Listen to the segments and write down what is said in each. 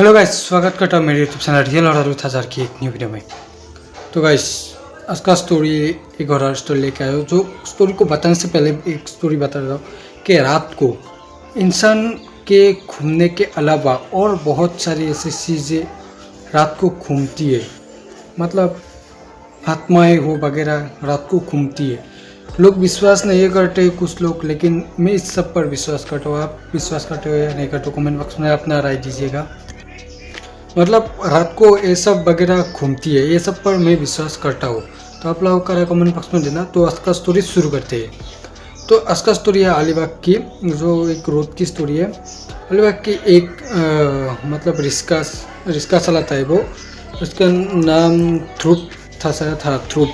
Hello guys, स्वागत करता हूँ मेरे YouTube channel real horror with हजार की एक न्यू वीडियो में। तो गाइस, आज का स्टोरी एक हॉरर स्टोरी लेके आया हूँ। जो स्टोरी को बताने से पहले एक स्टोरी बता रहा हूँ कि रात को इंसान के घूमने के अलावा और बहुत सारी ऐसी चीज़ें रात को घूमती है। मतलब आत्माएं हो वगैरह रात को घूमती है। लोग विश्वास नहीं करते कुछ लोग, लेकिन मैं इस सब पर विश्वास करता हूँ। आप विश्वास करते हो या नहीं करते हो, कमेंट बॉक्स में अपना राय दीजिएगा। मतलब रात को ये सब वगैरह घूमती है, ये सब पर मैं विश्वास करता हूँ। तो आप लोगों का कमेंट बॉक्स में देना। तो आज का स्टोरी शुरू करते हैं। तो आज का स्टोरी है अलीबाग की, जो एक रोड की स्टोरी है। अलीबाग की एक मतलब रिस्का चलाता है वो। उसका नाम ध्रुव था शायद, था ध्रुव।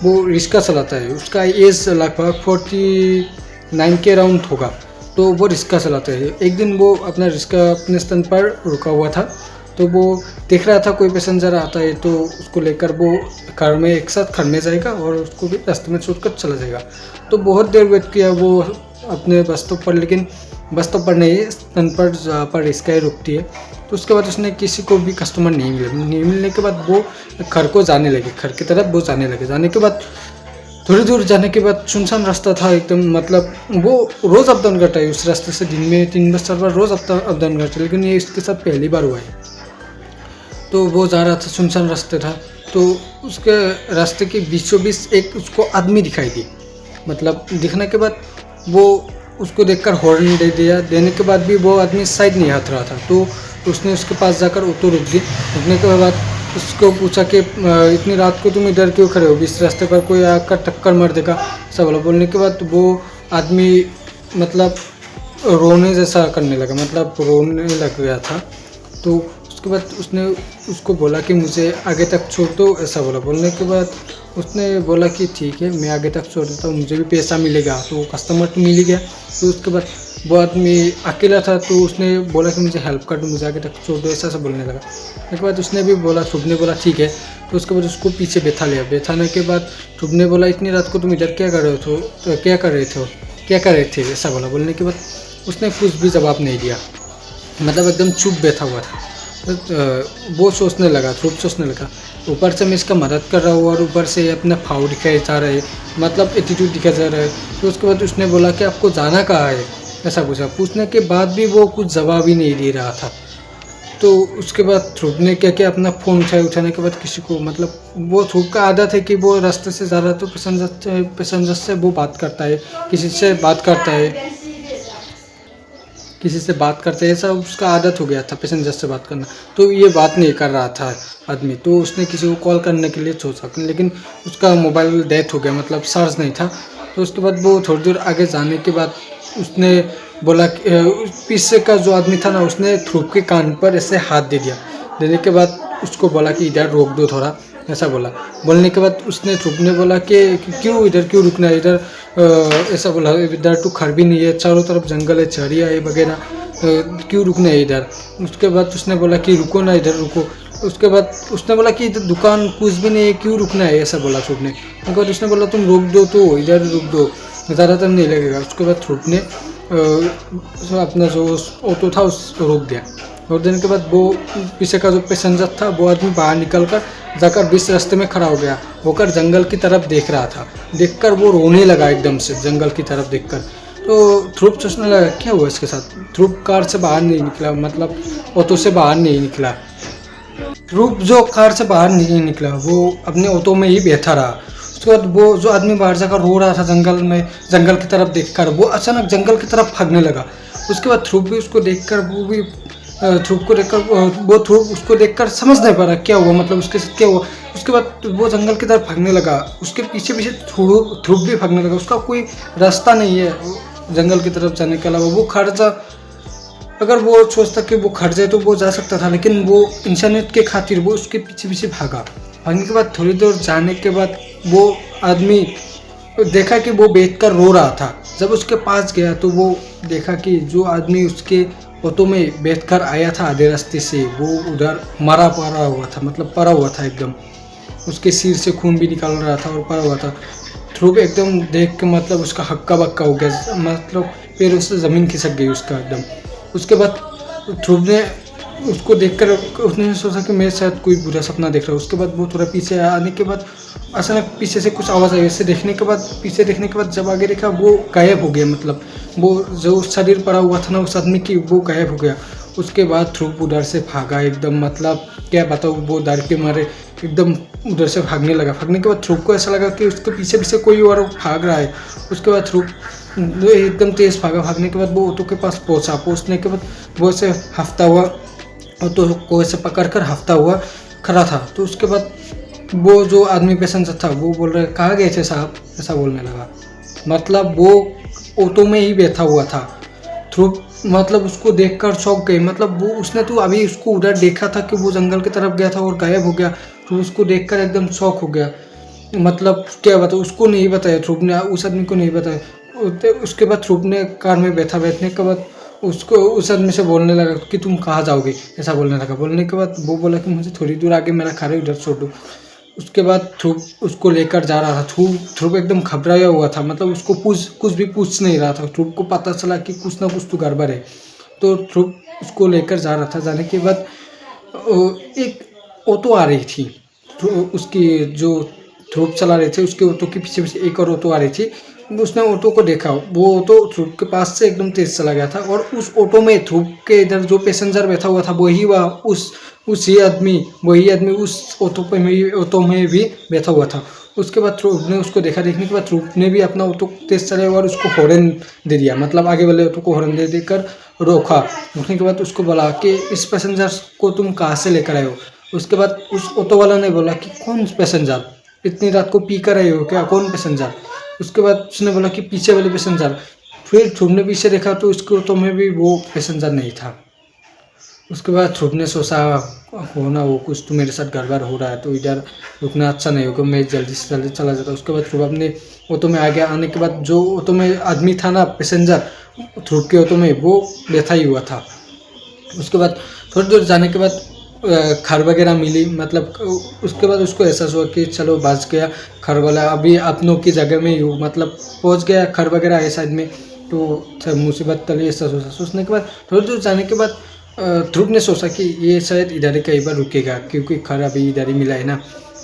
वो रिस्का चलाता है। उसका एज लगभग 49 के राउंड होगा। तो वो रिस्का चलाता है। एक दिन वो अपना रिस्का अपने स्थान पर रुका हुआ था। तो वो देख रहा था कोई पैसेंजर आता है तो उसको लेकर वो कार में एक साथ खड़ने जाएगा और उसको भी रास्ते में छोड़कर चला जाएगा। तो बहुत देर वेट किया वो अपने बस स्टॉप पर, लेकिन बस स्टॉप पर नहीं, स्थान पर जहाँ पर रिस्का रुकती है। तो उसके बाद उसने किसी को भी कस्टमर नहीं मिलने के बाद वो घर को जाने लगे, घर की तरफ वो जाने लगे। जाने के बाद थोड़ी दूर जाने के बाद सुनसान रास्ता था एकदम। मतलब वो रोज़ अप डाउन करता है उस रास्ते से, दिन में 3 बार 4 बार रोज़ अप डाउन करता है, लेकिन ये इसके साथ पहली बार हुआ है। तो वो जा रहा था, सुनसान रास्ते था। तो उसके रास्ते के बीचों बीच एक उसको आदमी दिखाई दी। मतलब दिखने के बाद वो उसको देखकर हॉर्न दे दिया। देने के बाद भी वो आदमी साइड नहीं हट रहा था। तो उसने उसके पास जाकर ऑटो रुक दी। रुकने के बाद उसको पूछा कि इतनी रात को तुम इधर क्यों खड़े हो, इस रास्ते पर कोई आकर टक्कर मार देगा, ऐसा बोला। बोलने के बाद वो आदमी मतलब रोने जैसा करने लगा, मतलब रोने लग गया था। तो उसके बाद उसने उसको बोला कि मुझे आगे तक छोड़ दो, ऐसा बोला। बोलने के बाद उसने बोला कि ठीक है, मैं आगे तक छोड़ देता हूँ, मुझे भी पैसा मिलेगा। तो कस्टमर तो मिल ही गया। तो उसके बाद वो आदमी अकेला था, तो उसने बोला कि मुझे हेल्प कर दो, मुझे आगे तक छोड़ दो, ऐसा बोलने लगा। उसके बाद उसने भी बोला, शुभ ने बोला ठीक है। तो उसके बाद उसको पीछे बैठा लिया। बैठाने के बाद शुभ ने बोला इतनी रात को तुम इधर क्या कर रहे थे, तो क्या कर रहे थे, ऐसा बोला। बोलने के बाद उसने कुछ भी जवाब नहीं दिया, मतलब एकदम चुप बैठा हुआ था। वो सोचने लगा, ध्रुव सोचने लगा, ऊपर से मैं इसका मदद कर रहा हूँ और ऊपर से अपना फाव दिखाए जा रहा है, मतलब एटीट्यूड दिखाया जा रहा है। तो उसके बाद उसने बोला कि आपको जाना कहाँ है, ऐसा पूछा। पूछने के बाद भी वो कुछ जवाब ही नहीं दे रहा था। तो उसके बाद ध्रुव ने क्या किया, अपना फ़ोन उठाने के बाद किसी को, मतलब वो ध्रुव का आदत है कि वो रास्ते से जा रहा है तो पैसेंजर से वो बात करता है, किसी से बात करता है, किसी से बात करते हैं, ऐसा उसका आदत हो गया था पैसेंजर से बात करना। तो ये बात नहीं कर रहा था आदमी। तो उसने किसी को कॉल करने के लिए सोचा, लेकिन उसका मोबाइल डेथ हो गया, मतलब चार्ज नहीं था। तो उसके बाद वो थोड़ी दूर आगे जाने के बाद उसने बोला पीछे का जो आदमी था ना, उसने ध्रुव के कान पर ऐसे हाथ दे दिया। देने के बाद उसको बोला कि इधर रोक दो थोड़ा, ऐसा बोला। बोलने के बाद उसने ध्रुव ने बोला कि क्यों इधर क्यों रुकना है, इधर ऐसा बोला, इधर तो घर भी नहीं है, चारों तरफ जंगल है, झड़िया है वगैरह, क्यों रुकना है इधर। उसके बाद उसने बोला कि रुको ना, इधर रुको। उसके बाद उसने बोला कि इधर दुकान कुछ भी नहीं है, क्यों रुकना है, ऐसा बोला ध्रुव ने। उसके बाद उसने बोला तुम रोक दो, तो इधर रुक दो, ज़्यादा टाइम नहीं लगेगा। उसके बाद ध्रुव ने अपना जो ऑटो था उस रोक दिया। रोक देने के बाद वो पीछे का जो पैसेंजर था वो आदमी बाहर निकल कर जाकर बीच रास्ते में खड़ा हो गया, होकर जंगल की तरफ देख रहा था। देखकर वो रोने लगा एकदम से, जंगल की तरफ देखकर। तो ध्रुव सोचने लगा क्या हुआ इसके साथ। ध्रुव कार से बाहर नहीं निकला, मतलब ऑटो से बाहर नहीं निकला। ध्रुव जो कार से बाहर नहीं निकला, वो अपने ऑटो में ही बैठा रहा। उसके बाद वो जो आदमी बाहर जाकर रो रहा था जंगल में, जंगल की तरफ देखकर, वो अचानक जंगल की तरफ भागने लगा। उसके बाद ध्रुव भी उसको देखकर, वो भी ध्रुव को देखकर, वो ध्रुव उसको देखकर समझ नहीं पा रहा क्या हुआ, मतलब उसके साथ क्या हुआ। उसके बाद वो जंगल की तरफ भागने लगा, उसके पीछे पीछे ध्रुव भी भागने लगा। उसका कोई रास्ता नहीं है जंगल की तरफ जाने के अलावा। वो खड़ जा, अगर वो सोचता कि वो खड़ जाए तो वो जा सकता था, लेकिन वो इंसानियत के खातिर वो उसके पीछे पीछे भागा। भागने के बाद थोड़ी देर जाने के बाद वो आदमी देखा कि वो बैठकर रो रहा था। जब उसके पास गया तो वो देखा कि जो आदमी उसके ऑटो में बैठकर आया था आधे रास्ते से, वो उधर मरा पड़ा हुआ था, मतलब पड़ा हुआ था एकदम। उसके सिर से खून भी निकल रहा था और पड़ा हुआ था। ध्रुव एकदम देख के मतलब उसका हक्का बक्का हो गया, मतलब पैरों से ज़मीन खिसक गई उसका एकदम। उसके बाद ध्रुव ने उसको देखकर उसने सोचा कि मैं शायद कोई बुरा सपना देख रहा हूँ। उसके बाद वो थोड़ा पीछे आने के बाद अचानक पीछे से कुछ आवाज़ आई। ऐसे देखने के बाद, पीछे देखने के बाद जब आगे देखा, वो गायब हो गया। मतलब वो जो शरीर पड़ा हुआ था ना उस आदमी की, वो गायब हो गया। उसके बाद ध्रुव उधर से भागा एकदम, मतलब क्या बताऊँ, वो डर के मारे एकदम उधर से भागने लगा। भागने के बाद ध्रुव को ऐसा लगा कि उसके पीछे पीछे कोई और भाग रहा है। उसके बाद ध्रुव एकदम तेज़ भागा। भागने के बाद वो ऑटो के पास पहुंचा। पहुंचने के बाद वो ऐसे हफ्ता हुआ, ऑटो को ऐसे पकड़ कर हफ्ता हुआ खड़ा था। तो उसके बाद वो जो आदमी पैसेंजर था वो बोल रहे, कहाँ गए थे साहब, ऐसा बोलने लगा। मतलब वो ऑटो में ही बैठा हुआ था। ध्रुव मतलब उसको देखकर चौंक गई। मतलब वो उसने तो अभी उसको उधर देखा था कि वो जंगल की तरफ गया था और गायब हो गया। तो उसको देखकर एकदम शौक हो गया। मतलब क्या बताओ, उसको नहीं बताया ध्रुव ने, उस आदमी को नहीं बताया। उसके बाद ध्रुव ने कार में बैठने के बाद उसको उस आदमी से बोलने लगा कि तुम कहाँ जाओगे, ऐसा बोलने लगा। बोलने के बाद वो बोला कि मुझे थोड़ी दूर आगे मेरा घर है, उधर छोड़ दो। उसके बाद ध्रुव उसको लेकर जा रहा था। ध्रुव एकदम घबराया हुआ था। मतलब उसको कुछ भी पूछ नहीं रहा था। ध्रुव को पता चला कि कुछ ना कुछ तो गड़बड़ है। तो ध्रुव उसको लेकर जा रहा था। जाने के बाद एक ऑटो आ रही थी। उसकी जो ध्रुव चला रहे थे उसके ऑटो के पीछे पीछे एक और ऑटो आ रही थी। उसने ऑटो को देखा। वो ऑटो ध्रुव के पास से एकदम तेज चला गया था और उस ऑटो में ध्रुव के इधर जो पैसेंजर बैठा हुआ था वही आदमी उस ऑटो में भी बैठा हुआ था। उसके बाद ध्रुव ने उसको देखा। देखने के बाद ध्रुव ने भी अपना ऑटो तेज चलाया और उसको हॉर्न दे दिया। मतलब आगे वाले ऑटो को हॉर्न दे देकर रोका। रोकने के बाद उसको बोला कि इस पैसेंजर को तुम कहाँ से लेकर आए हो। उसके बाद उस ऑटो वाला ने बोला कि कौन पैसेंजर, इतनी रात को पी कर आए हो क्या, कौन पैसेंजर। उसके बाद उसने बोला कि पीछे वाले पैसेंजर। फिर ध्रुव ने पीछे देखा तो उसके ऑटो में भी वो पैसेंजर नहीं था। उसके बाद ध्रुव ने सोचा होना वो कुछ तो मेरे साथ गड़बड़ हो रहा है, तो इधर रुकना अच्छा नहीं होगा, मैं जल्दी से जल्दी चला जाता। उसके बाद ध्रुव अपने ऑटो में आ गया। आने के बाद जो ऑटो में आदमी था ना पैसेंजर, ध्रुव के ऑटो में वो बैठा ही हुआ था। उसके बाद थोड़ी दूर जाने के बाद घर वगैरह मिली। मतलब उसके बाद उसको एहसास हुआ कि चलो बच गया, घर वाला अभी अपनों की जगह में ही हूँ, मतलब पहुँच गया, घर वगैरह है साइड में, तो मुसीबत टली। ऐसा सोचने के बाद थोड़ी दूर जाने के बाद ध्रुव ने सोचा कि ये शायद इधर ही कई बार रुकेगा क्योंकि घर अभी इधर ही मिला है ना।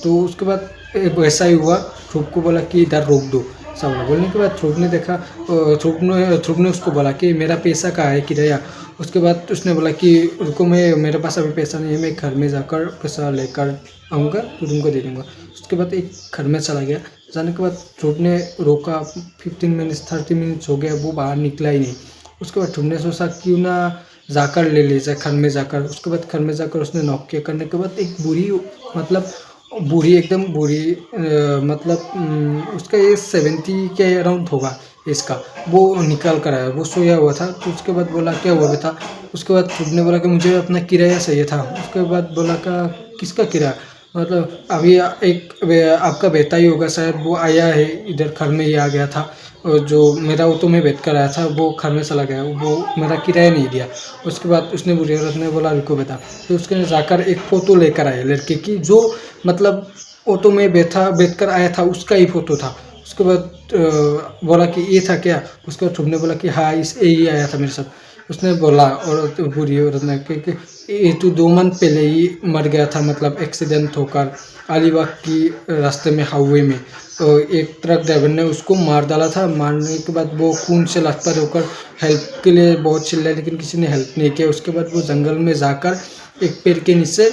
तो उसके बाद वैसा ही हुआ। ध्रुव को बोला कि इधर रोक दो, ऐसा बोला। बोलने के बाद ध्रुव ने देखा, ध्रुव ने उसको बोला कि मेरा पैसा कहाँ है किराया। उसके बाद उसने बोला कि रुको, मेरे पास अभी पैसा नहीं है, मैं घर में जाकर पैसा लेकर आऊँगा तो तुमको दे दूँगा। उसके बाद एक घर में चला गया। जाने के बाद ध्रुव ने रोका। 15 मिनट्स 30 मिनट्स हो गया, वो बाहर निकला ही नहीं। उसके बाद ध्रुव ने सोचा क्यों ना जाकर ले ले जाए घर में जाकर। उसके बाद घर में जाकर उसने नॉक किया। करने के बाद एक बूढ़ी एकदम बूढ़ी मतलब उसका एज 70 के अराउंड होगा इसका, वो निकाल कर आया। वो सोया हुआ था। तो उसके बाद बोला क्या हुआ बेटा। उसके बाद ध्रुव ने बोला कि मुझे अपना किराया चाहिए था। उसके बाद बोला का किसका किराया, मतलब अभी आपका बेटा ही होगा शायद, वो आया है इधर घर में ही आ गया था, और जो मेरा ऑटो में बैठ कर आया था वो घर में चला गया, वो मेरा किराया नहीं दिया। उसके बाद उसने बुरी औरत ने बोला रुको बेटा। तो उसने जाकर एक फ़ोटो लेकर आया लड़के की, जो मतलब ऑटो में बैठ कर आया था उसका ही फ़ोटो था। उसके बाद बोला कि ये था क्या। उसके बाद ने बोला कि हाँ यही आया था मेरे साथ। उसने बोला, और बुरी औरत ने कि ये तो 2 मंथ पहले ही मर गया था, मतलब एक्सीडेंट होकर अलीबाग की रास्ते में हाईवे में। तो एक ट्रक ड्राइवर ने उसको मार डाला था। मारने के बाद वो खून से लथपथ होकर हेल्प के लिए बहुत चिल्लाया, लेकिन किसी ने हेल्प नहीं किया। उसके बाद वो जंगल में जाकर एक पेड़ के नीचे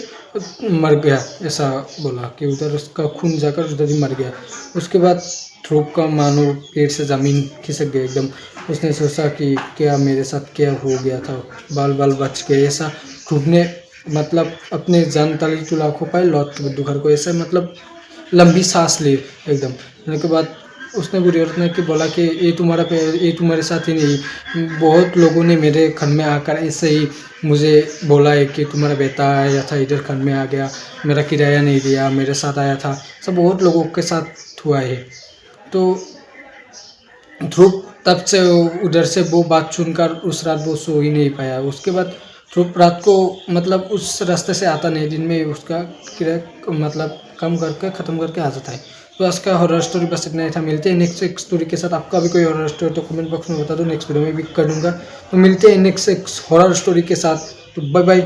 मर गया, ऐसा बोला कि उधर उसका खून जाकर उधर ही मर गया। उसके बाद ध्रुव का मानो पेड़ से ज़मीन खिसक गई एकदम। उसने सोचा कि क्या मेरे साथ क्या हो गया था, बाल बाल बच गए। ऐसा ध्रुव ने मतलब अपने जान ताली तुला को पाए लौट के बुद्धू घर को, ऐसे मतलब लंबी सांस ली एकदम। होने के बाद उसने बुरी औरत ने कि बोला कि ये तुम्हारे साथ ही नहीं, बहुत लोगों ने मेरे घर में आकर ऐसे ही मुझे बोला है कि तुम्हारा बेटा आया था इधर घर में आ गया, मेरा किराया नहीं दिया, मेरे साथ आया था, सब बहुत लोगों के साथ हुआ है। तो ध्रुव तब से उधर से वो बात सुनकर उस रात वो सो ही नहीं पाया। उसके बाद ध्रुव रात को मतलब उस रास्ते से आता नहीं, दिन में उसका किराया मतलब कम करके ख़त्म करके आ जाता है। तो आज का हॉरर स्टोरी बस इतना ही था। मिलते हैं नेक्स्ट एक स्टोरी के साथ। आपका भी कोई हॉरर स्टोरी तो कमेंट बॉक्स में बता दो, नेक्स्ट वीडियो में भी कर दूँगा। तो मिलते हैं नेक्स्ट एक हॉरर स्टोरी के साथ। तो बाय बाय।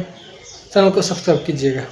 चैनल को सब्सक्राइब कीजिएगा।